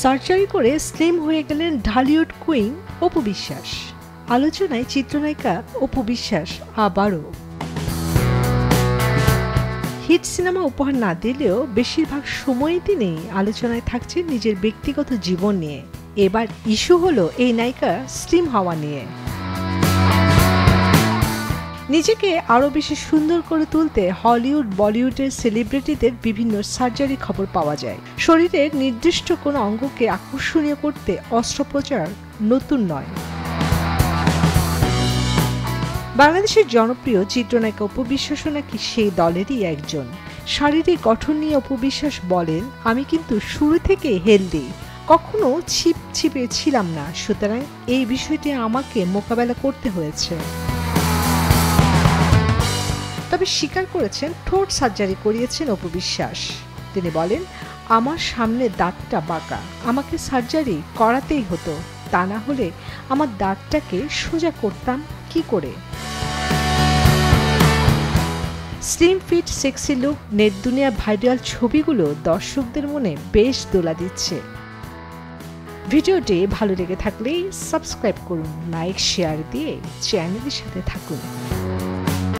Surgery করে slim হয়ে গেলেন ঢালিউড কুইন অপু বিশ্বাস। আলোচনায় চিত্রনায়িকা অপু বিশ্বাস আবারও। হিট সিনেমা উপহার না দিলেও বেশিরভাগ সময়ই তিনি আলোচনায় থাকছেন নিজের ব্যক্তিগত জীবন নিয়ে। এবার ইস্যু হলো এই নায়িকা স্লিম হওয়া নিয়ে। নিজেকে আরও বেশি সুন্দর করে তুলতে হলিউড বলিউডের সেলিব্রিটিদের বিভিন্ন সার্জারি খবর পাওয়া যায়। শরীরের নির্দিষ্ট কোনো অঙ্গকে আকর্ষণীয় করতে অস্ত্রোপচার নতুন নয়। বাংলাদেশের জনপ্রিয় চিত্রনায়িকা অপু বিশ্বাসও নাকি সেই দলেরই একজন। শারীরিক গঠন নিয়ে অপু বিশ্বাস বলেন, আমি কিন্তু শুরু থেকে হেলদি, কখনো ছিপছিপে ছিলাম না, সুতরাং এই বিষয়টি আমাকে মোকাবেলা করতে হয়েছে। তবে স্বীকার করেছেন ঠোঁট সার্জারি করিয়েছেন অপু বিশ্বাস। তিনি বলেন, আমার সামনে দাঁতটা বাঁকা, আমাকে সার্জারি করাতেই হতো, তা না হলে আমার দাঁতটাকে সোজা করতাম কি করে। Slim fit sexy look net দুনিয়া ভাইরাল ছবিগুলো দর্শকদের মনে বেশ দোলা দিচ্ছে। ভিডিওটি ভালো লেগে থাকলে সাবস্ক্রাইব করুন, লাইক শেয়ার দিয়ে চ্যানেলের সাথে থাকুন।